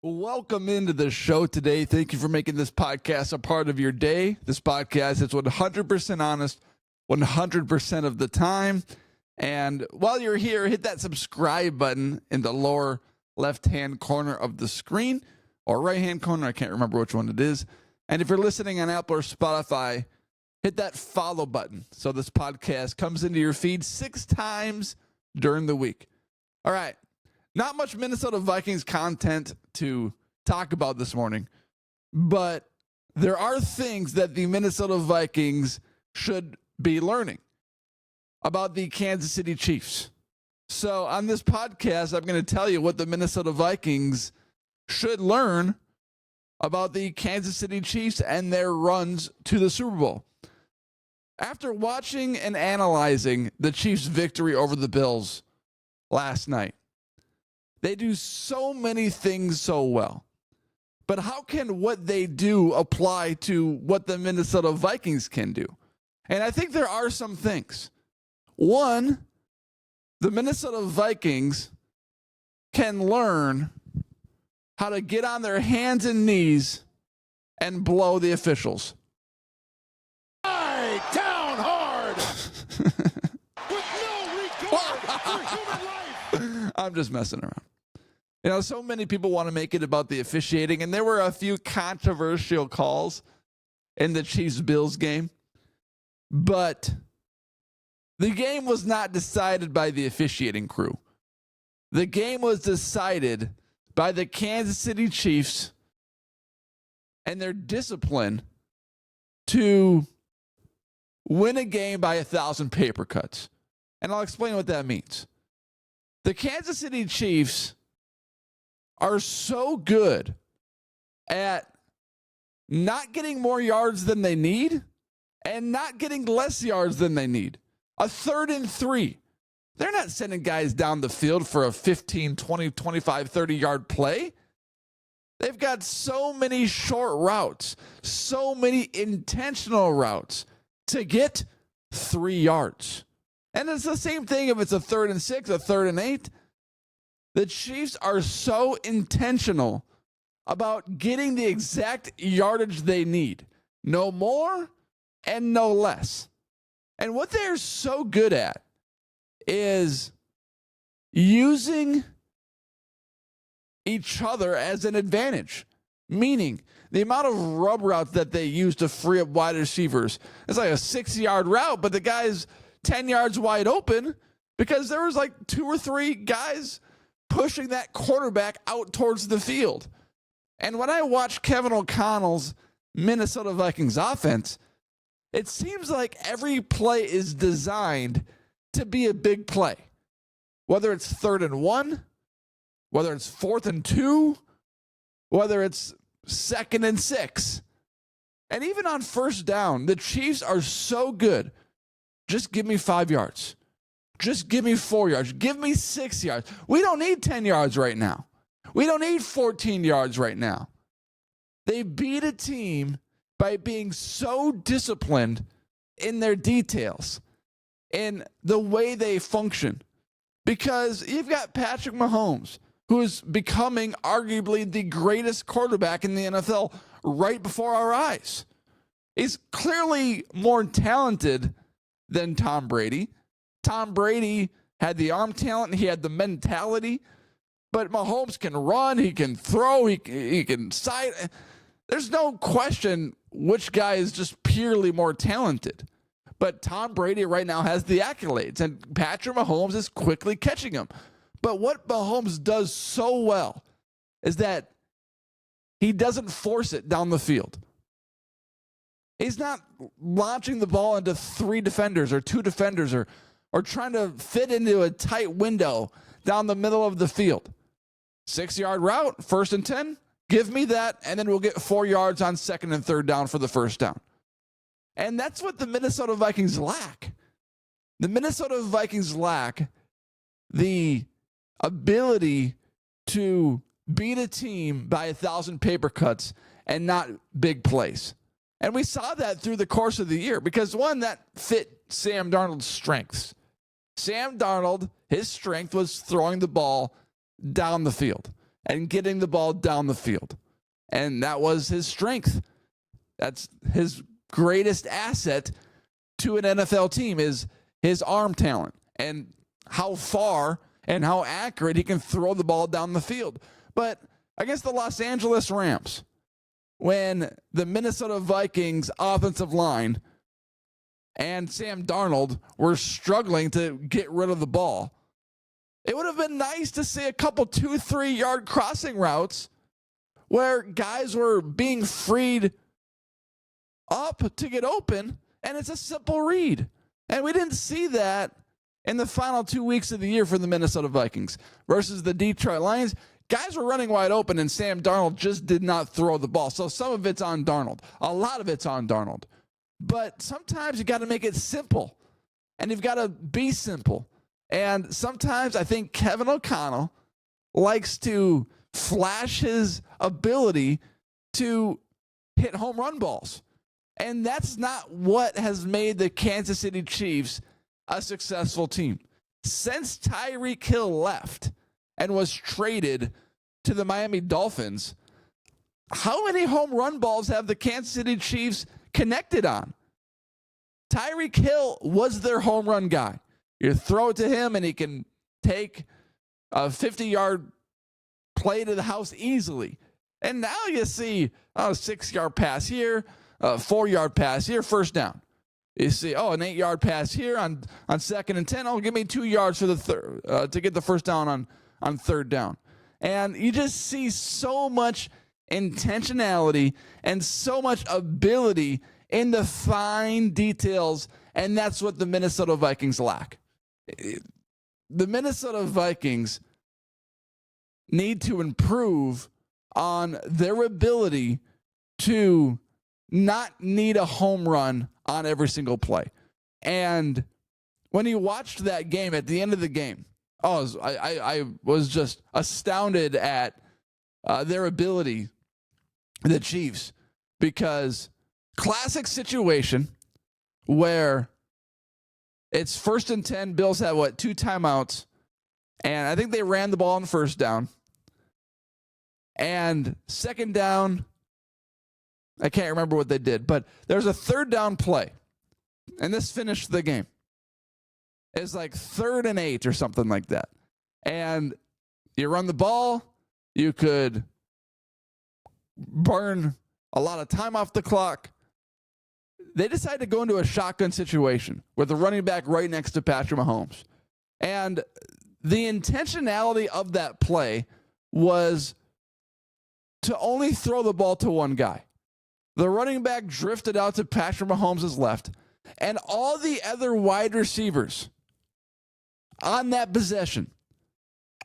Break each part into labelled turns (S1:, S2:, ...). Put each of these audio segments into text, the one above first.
S1: Welcome into the show today. Thank you for making this podcast a part of your day. This podcast is 100% honest, 100% of the time. And while you're here, hit that subscribe button in the lower left-hand corner of the screen or right-hand corner. I can't remember which one it is. And if you're listening on Apple or Spotify, hit that follow button so this podcast comes into your feed 6 times during the week. All right. Not much Minnesota Vikings content to talk about this morning, but there are things that the Minnesota Vikings should be learning about the Kansas City Chiefs. So on this podcast, I'm going to tell you what the Minnesota Vikings should learn about the Kansas City Chiefs and their runs to the Super Bowl. After watching and analyzing the Chiefs' victory over the Bills last night, they do so many things so well. But how can what they do apply to what the Minnesota Vikings can do? And I think there are some things. One, the Minnesota Vikings can learn how to get on their hands and knees and blow the officials.
S2: Down hard with no regard for human life.
S1: I'm just messing around. You know, so many people want to make it about the officiating, and there were a few controversial calls in the Chiefs-Bills game, but the game was not decided by the officiating crew. The game was decided by the Kansas City Chiefs and their discipline to win a game by 1,000 paper cuts. And I'll explain what that means. The Kansas City Chiefs are so good at not getting more yards than they need and not getting less yards than they need. A 3rd and 3. They're not sending guys down the field for a 15, 20, 25, 30-yard play. They've got so many short routes, so many intentional routes to get 3 yards. And it's the same thing if it's a 3rd and 6, a 3rd and 8. The Chiefs are so intentional about getting the exact yardage they need. No more and no less. And what they're so good at is using each other as an advantage. Meaning, the amount of rub routes that they use to free up wide receivers. It's like a 6-yard route, but the guy's 10 yards wide open because there was like 2 or 3 guys pushing that quarterback out towards the field. And when I watch Kevin O'Connell's Minnesota Vikings offense, it seems like every play is designed to be a big play. Whether it's 3rd and 1, whether it's 4th and 2, whether it's 2nd and 6. And even on 1st down, the Chiefs are so good. Just give me 5 yards. Just give me 4 yards. Give me 6 yards. We don't need 10 yards right now. We don't need 14 yards right now. They beat a team by being so disciplined in their details, in the way they function. Because you've got Patrick Mahomes, who is becoming arguably the greatest quarterback in the NFL right before our eyes. He's clearly more talented than Tom Brady. Tom Brady had the arm talent, he had the mentality, but Mahomes can run, he can throw, he can side. There's no question which guy is just purely more talented. But Tom Brady right now has the accolades, and Patrick Mahomes is quickly catching him. But what Mahomes does so well is that he doesn't force it down the field. He's not launching the ball into 3 defenders or 2 defenders or trying to fit into a tight window down the middle of the field. 6-yard route, 1st and 10, give me that, and then we'll get 4 yards on 2nd and 3rd down for the 1st down. And that's what the Minnesota Vikings lack. The Minnesota Vikings lack the ability to beat a team by 1,000 paper cuts and not big plays. And we saw that through the course of the year because, one, that fit Sam Darnold's strengths. Sam Darnold, his strength was throwing the ball down the field. and getting the ball down the field. And that was his strength. That's his greatest asset to an NFL team is his arm talent and how far and how accurate he can throw the ball down the field. But against the Los Angeles Rams, when the Minnesota Vikings offensive line and Sam Darnold were struggling to get rid of the ball, it would have been nice to see a couple 2-3 yard crossing routes where guys were being freed up to get open, and it's a simple read. And we didn't see that in the final 2 weeks of the year for the Minnesota Vikings versus the Detroit Lions. Guys were running wide open, and Sam Darnold just did not throw the ball. So some of it's on Darnold. A lot of it's on Darnold. But sometimes you got to make it simple, and you've got to be simple. And sometimes I think Kevin O'Connell likes to flash his ability to hit home run balls. And that's not what has made the Kansas City Chiefs a successful team. Since Tyreek Hill left and was traded to the Miami Dolphins, how many home run balls have the Kansas City Chiefs connected on? Tyreek Hill was their home run guy. You throw it to him and he can take a 50-yard play to the house easily. And now you see a 6-yard pass here, a 4-yard pass here, first down. You see, an 8-yard pass here on 2nd and 10. Give me 2 yards for the third to get the first down on third down. And you just see so much intentionality and so much ability in the fine details, and that's what the Minnesota Vikings lack. The Minnesota Vikings need to improve on their ability to not need a home run on every single play. And when you watched that game, at the end of the game, I was just astounded at their ability, the Chiefs, because classic situation where it's 1st and 10, Bills have 2 timeouts, and I think they ran the ball on first down. And 2nd down, I can't remember what they did, but there's a 3rd down play, and this finished the game. It's like 3rd and 8 or something like that. And you run the ball, you could burn a lot of time off the clock. They decided to go into a shotgun situation with the running back right next to Patrick Mahomes. And the intentionality of that play was to only throw the ball to one guy. The running back drifted out to Patrick Mahomes' left, and all the other wide receivers on that possession,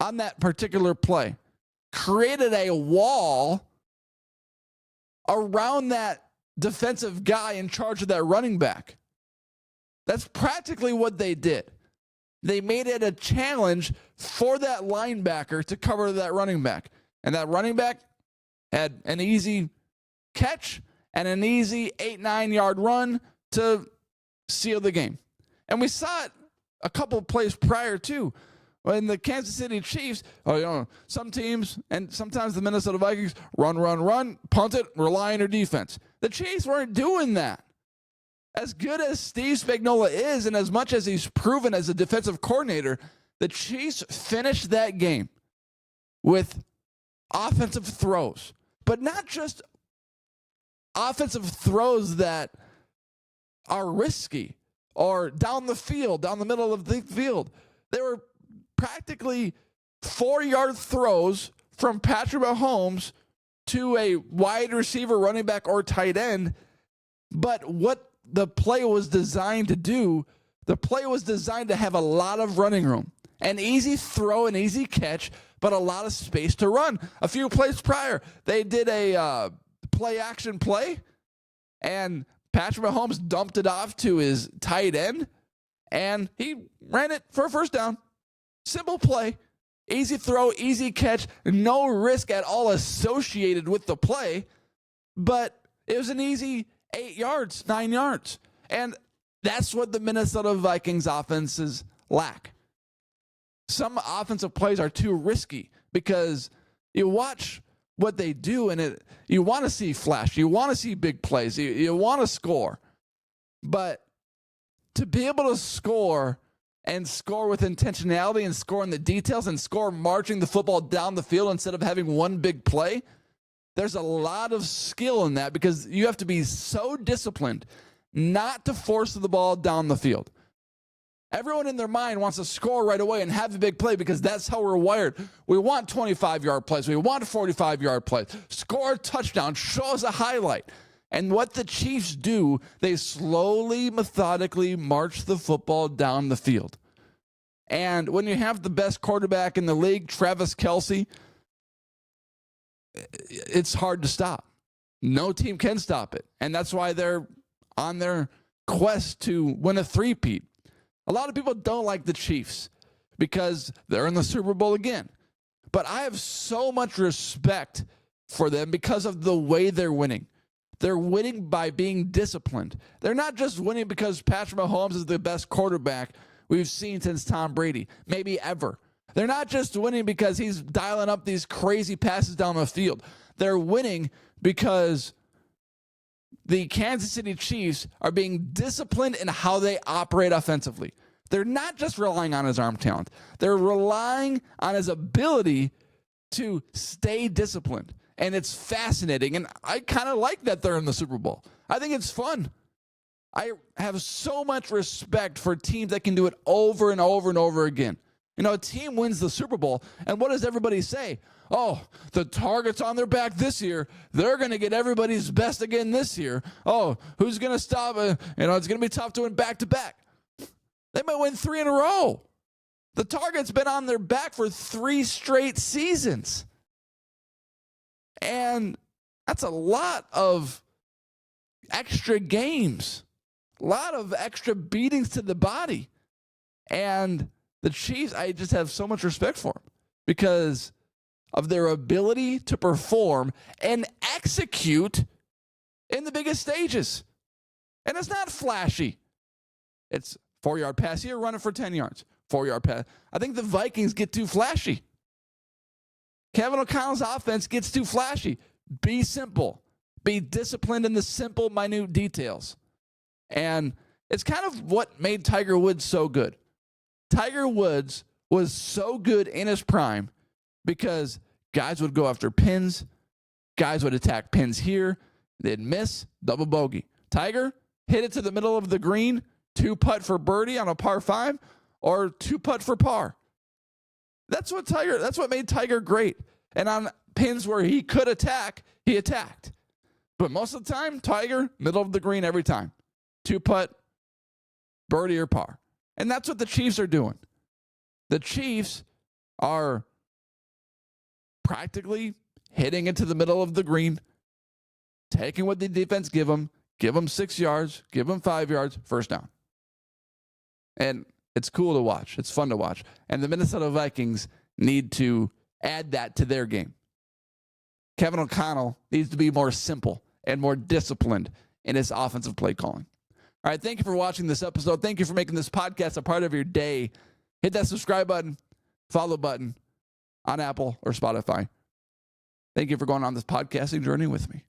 S1: on that particular play, created a wall around that defensive guy in charge of that running back. That's practically what they did. They made it a challenge for that linebacker to cover that running back. And that running back had an easy catch and an easy 8-9 yard run to seal the game. And we saw it a couple of plays prior to when the Kansas City Chiefs, some teams and sometimes the Minnesota Vikings run, punt it, rely on their defense. The Chiefs weren't doing that. As good as Steve Spagnuolo is, and as much as he's proven as a defensive coordinator, the Chiefs finished that game with offensive throws. But not just offensive throws that are risky or down the field, down the middle of the field. They were practically 4-yard throws from Patrick Mahomes to a wide receiver, running back, or tight end. But what the play was designed to do, the play was designed to have a lot of running room. An easy throw, an easy catch, but a lot of space to run. A few plays prior, they did a play-action play, and Patrick Mahomes dumped it off to his tight end, and he ran it for a first down. Simple play, easy throw, easy catch, no risk at all associated with the play, but it was an easy 8 yards, 9 yards. And that's what the Minnesota Vikings offenses lack. Some offensive plays are too risky because You watch what they do, and you want to see flash. You want to see big plays. You want to score. But to be able to score and score with intentionality and score in the details and score marching the football down the field instead of having one big play, there's a lot of skill in that because you have to be so disciplined not to force the ball down the field. Everyone in their mind wants to score right away and have a big play because that's how we're wired. We want 25-yard plays. We want 45-yard plays. Score a touchdown. Show us a highlight. And what the Chiefs do, they slowly, methodically march the football down the field. And when you have the best quarterback in the league, Travis Kelce, it's hard to stop. No team can stop it. And that's why they're on their quest to win a three-peat. A lot of people don't like the Chiefs because they're in the Super Bowl again. But I have so much respect for them because of the way they're winning. They're winning by being disciplined. They're not just winning because Patrick Mahomes is the best quarterback we've seen since Tom Brady, maybe ever. They're not just winning because he's dialing up these crazy passes down the field. They're winning because the Kansas City Chiefs are being disciplined in how they operate offensively. They're not just relying on his arm talent. They're relying on his ability to stay disciplined. And it's fascinating. And I kind of like that they're in the Super Bowl. I think it's fun. I have so much respect for teams that can do it over and over and over again. You know, a team wins the Super Bowl, and what does everybody say? Oh, the target's on their back this year. They're going to get everybody's best again this year. Oh, who's going to stop? It's going to be tough to win back-to-back. They might win 3 in a row. The target's been on their back for 3 straight seasons. And that's a lot of extra games, a lot of extra beatings to the body. And the Chiefs, I just have so much respect for them because of their ability to perform and execute in the biggest stages. And it's not flashy. It's 4-yard pass here, run it for 10 yards. 4-yard pass. I think the Vikings get too flashy. Kevin O'Connell's offense gets too flashy. Be simple. Be disciplined in the simple, minute details. And it's kind of what made Tiger Woods so good. Tiger Woods was so good in his prime because guys would go after pins. Guys would attack pins here. They'd miss, double bogey. Tiger hit it to the middle of the green, 2-putt for birdie on a par 5, or 2-putt for par. That's what made Tiger great. And on pins where he could attack, he attacked. But most of the time, Tiger, middle of the green every time. 2-putt, birdie or par. And that's what the Chiefs are doing. The Chiefs are practically hitting into the middle of the green, taking what the defense give them 6 yards, give them 5 yards, first down. And it's cool to watch. It's fun to watch. And the Minnesota Vikings need to add that to their game. Kevin O'Connell needs to be more simple and more disciplined in his offensive play calling. All right, thank you for watching this episode. Thank you for making this podcast a part of your day. Hit that subscribe button, follow button on Apple or Spotify. Thank you for going on this podcasting journey with me.